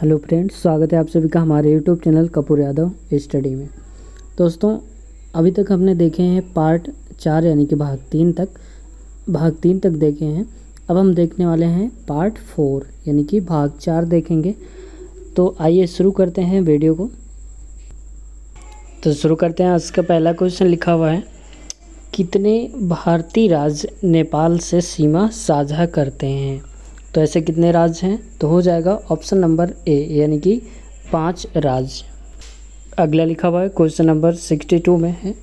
Hello friends, स्वागत है आप सभी का हमारे YouTube channel Kapoor Yadav study में। दोस्तों, अभी तक हमने देखे हैं पार्ट 4 यानी कि भाग 3 तक देखे हैं। अब हम देखने वाले हैं पार्ट 4 यानी कि भाग 4 देखेंगे। तो आइए शुरू करते हैं वीडियो को। तो शुरू करते हैं। आज का पहला क्वेश्चन लिखा हुआ है, कितने भारतीय राज्य नेपाल से सीमा साझा करते हैं? तो ऐसे कितने राज्य हैं? तो हो जाएगा ऑप्शन नंबर ए यानी कि 5 राज्य। अगला लिखा हुआ है क्वेश्चन नंबर 62 में है,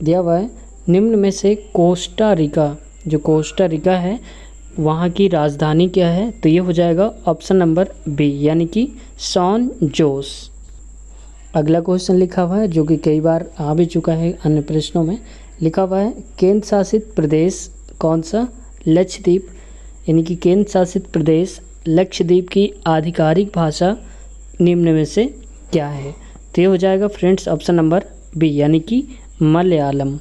दिया हुआ है निम्न में से कोस्टा रिका है वहाँ की राजधानी क्या है? तो ये हो जाएगा ऑप्शन नंबर बी यानी कि सैन जोस। अगला क्वेश्चन लिखा हुआ है जो कि कई बार आ भी चुका है अन्य प्रश्नों में। लिखा हुआ है केंद्र शासित प्रदेश कौन सा? लक्षद्वीप। यानी कि केंद्र शासित प्रदेश लक्षद्वीप की आधिकारिक भाषा निम्न में से क्या है? तो ये हो जाएगा फ्रेंड्स ऑप्शन नंबर बी यानी कि मलयालम।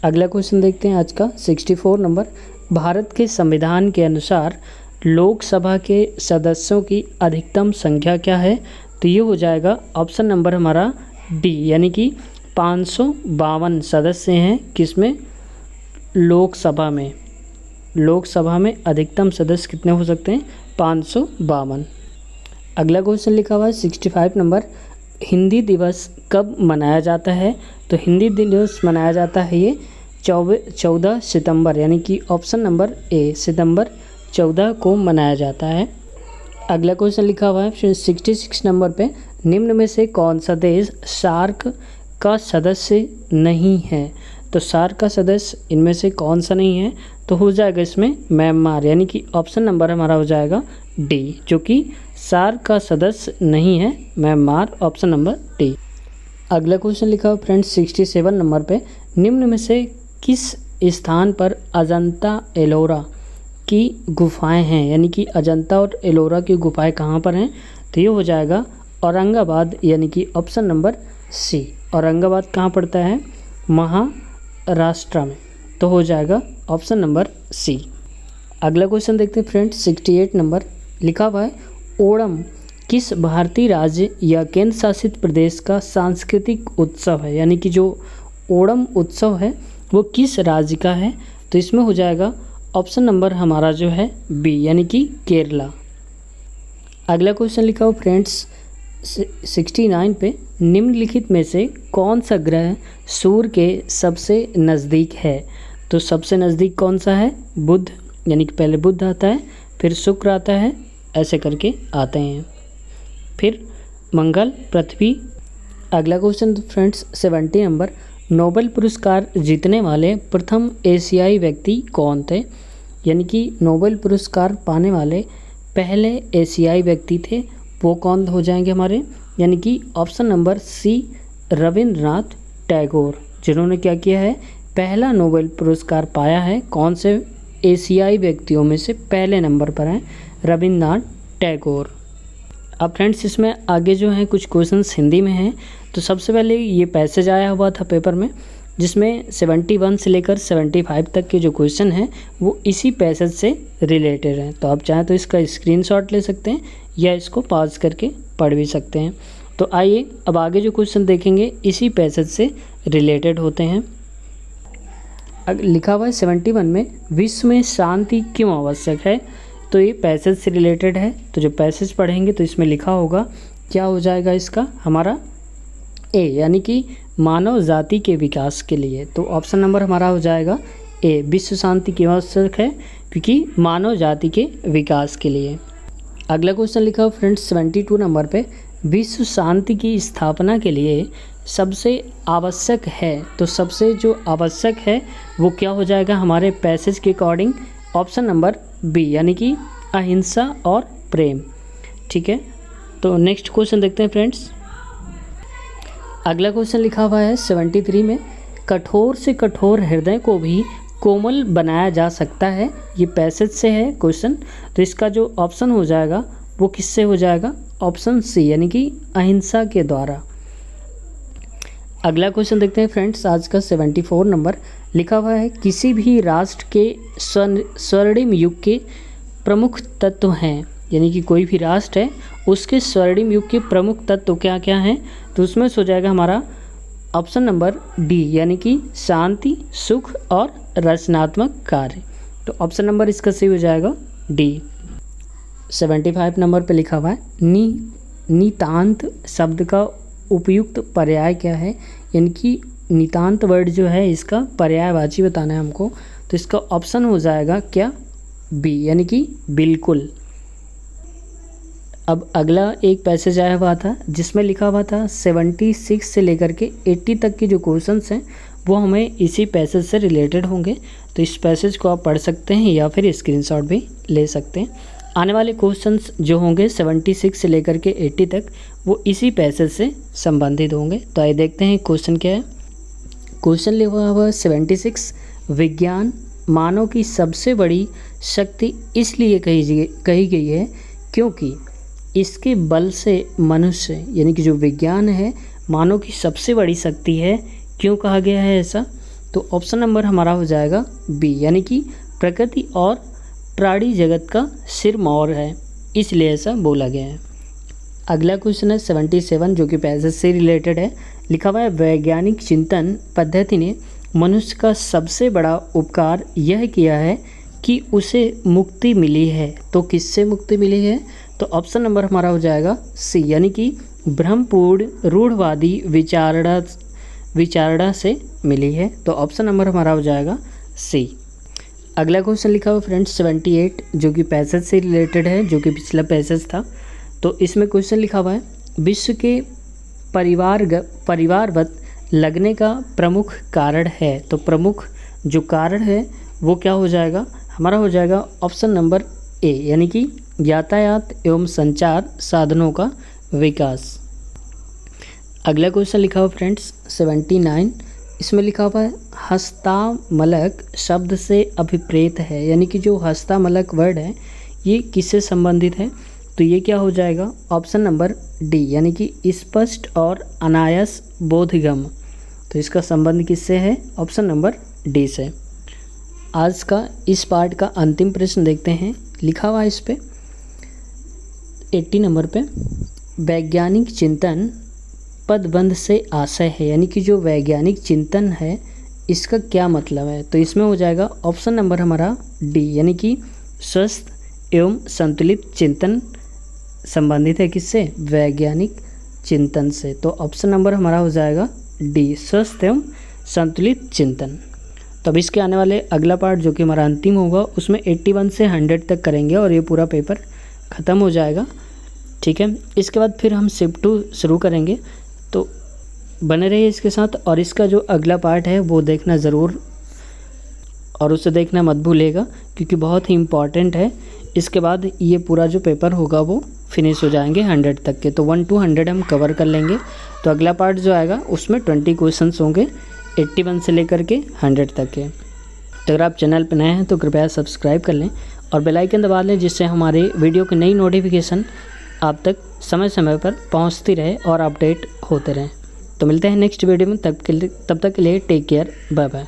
अगला क्वेश्चन देखते हैं आज का 64 नंबर। भारत के संविधान के अनुसार लोकसभा के सदस्यों की अधिकतम संख्या क्या है? तो ये हो जाएगा ऑप्शन नंबर हमारा डी यानी कि 552 सदस्य हैं। किसमें? लोकसभा में अधिकतम सदस्य कितने हो सकते हैं? 552। अगला क्वेश्चन लिखा हुआ है 65 नंबर। हिंदी दिवस कब मनाया जाता है? तो हिंदी दिवस मनाया जाता है ये 14 सितंबर यानी कि ऑप्शन नंबर ए सितंबर 14 को मनाया जाता है। अगला क्वेश्चन लिखा हुआ है 66 नंबर पे, निम्न में से कौन सा देश सार्क का सदस्य नहीं है? तो सार्क का सदस्य इनमें से कौन सा नहीं है? तो हो जाएगा इसमें म्यांमार यानी कि ऑप्शन नंबर हमारा हो जाएगा डी, जो कि सार्क का सदस्य नहीं है, म्यांमार, ऑप्शन नंबर डी। अगला क्वेश्चन लिखा हुआ फ्रेंड्स 67 नंबर पे, निम्न में से किस स्थान पर अजंता एलोरा की गुफाएं हैं? यानी कि अजंता और एलोरा की गुफाएं कहाँ पर हैं? तो ये हो जाएगा औरंगाबाद यानी कि ऑप्शन नंबर सी। औरंगाबाद कहाँ पड़ता है? महाराष्ट्र में। तो हो जाएगा ऑप्शन नंबर सी। अगला क्वेश्चन देखते हैं फ्रेंड्स 68 नंबर। लिखा हुआ है ओणम किस भारतीय राज्य या केंद्र शासित प्रदेश का सांस्कृतिक उत्सव है? यानी कि जो ओणम उत्सव है वो किस राज्य का है? तो इसमें हो जाएगा ऑप्शन नंबर हमारा जो है बी यानी कि केरला। अगला क्वेश्चन लिखा हुआ फ्रेंड्स 69 पे, निम्नलिखित में से कौन सा ग्रह सूर्य के सबसे नज़दीक है? तो सबसे नज़दीक कौन सा है? बुध, यानी कि पहले बुध आता है, फिर शुक्र आता है, ऐसे करके आते हैं, फिर मंगल, पृथ्वी। अगला क्वेश्चन फ्रेंड्स 70 नंबर। नोबेल पुरस्कार जीतने वाले प्रथम एशियाई व्यक्ति कौन थे? यानी कि नोबेल पुरस्कार पाने वाले पहले एशियाई व्यक्ति थे, वो कौन हो जाएंगे हमारे? यानी कि option number C Rabindranath Tagore, जिन्होंने क्या किया है? पहला नोबेल पुरस्कार पाया है। कौन से एशियाई व्यक्तियों में से पहले नंबर पर हैं? रविंद्रनाथ टैगोर। अब फ्रेंड्स इसमें आगे जो हैं कुछ क्वेश्चंस हिंदी में हैं। तो सबसे पहले ये पैसेज आया हुआ था पेपर में, जिसमें 71 से लेकर 75 तक के जो क्वेश्चन हैं वो इसी पैसेज से रिलेटेड हैं। तो आप चाहें तो इसका स्क्रीनशॉट ले सकते हैं या इसको पॉज करके पढ़ भी सकते हैं। तो आइए अब आगे जो क्वेश्चन देखेंगे इसी पैसेज से रिलेटेड होते हैं। लिखा हुआ है 71 में, विश्व में शांति क्यों आवश्यक है? तो ये पैसेज से रिलेटेड है। तो जो पैसेज पढ़ेंगे तो इसमें लिखा होगा, क्या हो जाएगा इसका हमारा ए यानी कि मानव जाति के विकास के लिए। तो ऑप्शन नंबर हमारा हो जाएगा ए, विश्व शांति क्यों आवश्यक है? क्योंकि मानव जाति के विकास के लिए। अगला क्वेश्चन लिखा हुआ फ्रेंड्स 72 नंबर पे, विश्व शांति की स्थापना के लिए सबसे आवश्यक है। तो सबसे जो आवश्यक है वो क्या हो जाएगा हमारे पैसेज के अकॉर्डिंग? ऑप्शन नंबर बी यानी कि अहिंसा और प्रेम। ठीक है, तो नेक्स्ट क्वेश्चन देखते हैं फ्रेंड्स। अगला क्वेश्चन लिखा हुआ है 73 में, कठोर से कठोर हृदय को भी कोमल बनाया जा सकता है। ये पैसेज से है क्वेश्चन। तो इसका जो ऑप्शन हो जाएगा वो किससे हो जाएगा? ऑप्शन सी यानी कि अहिंसा के द्वारा। अगला क्वेश्चन देखते हैं फ्रेंड्स आज का 74 नंबर। लिखा हुआ है किसी भी राष्ट्र के स्वर्णिम युग के प्रमुख तत्व हैं। यानी कि कोई भी राष्ट्र है उसके स्वर्णिम युग के प्रमुख तत्व क्या क्या हैं, तो उसमें से हो जाएगा हमारा ऑप्शन नंबर डी, यानी कि शांति, सुख और रचनात्मक कार्य। तो ऑप्शन नंबर इसका सही हो जाएगा डी। 75 नंबर पे लिखा हुआ है नितांत शब्द का उपयुक्त पर्याय क्या है, यानी कि नितांत वर्ड जो है इसका पर्यायवाची बताना है हमको। तो इसका ऑप्शन हो जाएगा क्या, बी, यानी कि बिल्कुल। अब अगला एक पैसेज आया हुआ था जिसमें लिखा हुआ था 76 से लेकर के 80 तक के जो क्वेश्चंस हैं वो हमें इसी पैसेज से रिलेटेड होंगे। तो इस पैसेज को आप पढ़ सकते हैं या फिर स्क्रीनशॉट भी ले सकते हैं। आने वाले क्वेश्चंस जो होंगे 76 से लेकर के 80 तक वो इसी पैसेज से संबंधित होंगे। तो आइए देखते हैं क्वेश्चन क्या है। क्वेश्चन लिखा हुआ 76, विज्ञान मानव की सबसे बड़ी शक्ति इसलिए कही गई है क्योंकि इसके बल से मनुष्य, यानी कि जो विज्ञान है मानव की सबसे बड़ी शक्ति है, क्यों कहा गया है ऐसा, तो ऑप्शन नंबर हमारा हो जाएगा बी, यानी कि प्रकृति और प्राणी जगत का सिरमौर है, इसलिए ऐसा बोला गया है। अगला क्वेश्चन है 77 जो कि पैसेज से रिलेटेड है। लिखा हुआ है वैज्ञानिक चिंतन पद्धति ने मनुष्य का सबसे बड़ा उपकार यह किया है कि उसे मुक्ति मिली है। तो किससे मुक्ति मिली है, तो ऑप्शन नंबर हमारा हो जाएगा सी, यानी कि ब्रह्मपूर्ण रूढ़वादी विचारणा से मिली है। तो ऑप्शन नंबर हमारा हो जाएगा सी। अगला क्वेश्चन लिखा हुआ फ्रेंड्स 78 जो कि पैसेज से रिलेटेड है, जो कि पिछला पैसेज था। तो इसमें क्वेश्चन लिखा हुआ है विश्व के परिवारवत लगने का प्रमुख कारण है। तो प्रमुख जो कारण है वो क्या हो जाएगा, हमारा हो जाएगा ऑप्शन नंबर ए, यानी कि यातायात एवं संचार साधनों का विकास। अगला क्वेश्चन लिखा हुआ फ्रेंड्स 79, इसमें लिखा हुआ है हस्तामलक शब्द से अभिप्रेत है, यानी कि जो हस्तामलक वर्ड है ये किससे संबंधित है, तो ये क्या हो जाएगा ऑप्शन नंबर डी, यानी कि स्पष्ट और अनायास बोधगम्य। तो इसका संबंध किससे है, ऑप्शन नंबर डी से। आज का इस पार्ट का अंतिम प्रश्न देखते हैं। लिखा हुआ है इस पे 80 नंबर पे, वैज्ञानिक चिंतन पदबंध से आशय है, यानी कि जो वैज्ञानिक चिंतन है इसका क्या मतलब है, तो इसमें हो जाएगा ऑप्शन नंबर हमारा डी, यानी कि स्वस्थ एवं संतुलित चिंतन संबंधित है किससे, वैज्ञानिक चिंतन से। तो ऑप्शन नंबर हमारा हो जाएगा डी, स्वस्थ एवं संतुलित चिंतन। तो अब इसके आने वाले अगला पार्ट जो कि हमारा अंतिम होगा उसमें 81 से 100 तक करेंगे और ये पूरा पेपर ख़त्म हो जाएगा, ठीक है। इसके बाद फिर हम शिफ्ट 2 शुरू करेंगे, तो बने रहिए इसके साथ। और इसका जो अगला पार्ट है वो देखना ज़रूर और उसे देखना मत भूलिएगा क्योंकि बहुत ही इम्पॉर्टेंट है। इसके बाद ये पूरा जो पेपर होगा वो फिनिश हो जाएंगे 100 तक के, तो 1 to 100 हम कवर कर लेंगे। तो अगला पार्ट जो आएगा उसमें 20 क्वेश्चंस होंगे 81 से लेकर के 100 तक के। तो अगर आप चैनल पर नए हैं तो कृपया सब्सक्राइब कर लें और बेल आइकन दबा लें जिससे हमारे वीडियो की नई नोटिफिकेशन आप तक समय समय पर पहुंचती रहे और अपडेट होते रहें। तो मिलते हैं नेक्स्ट वीडियो में, तब तक के लिए टेक केयर, बाय बाय।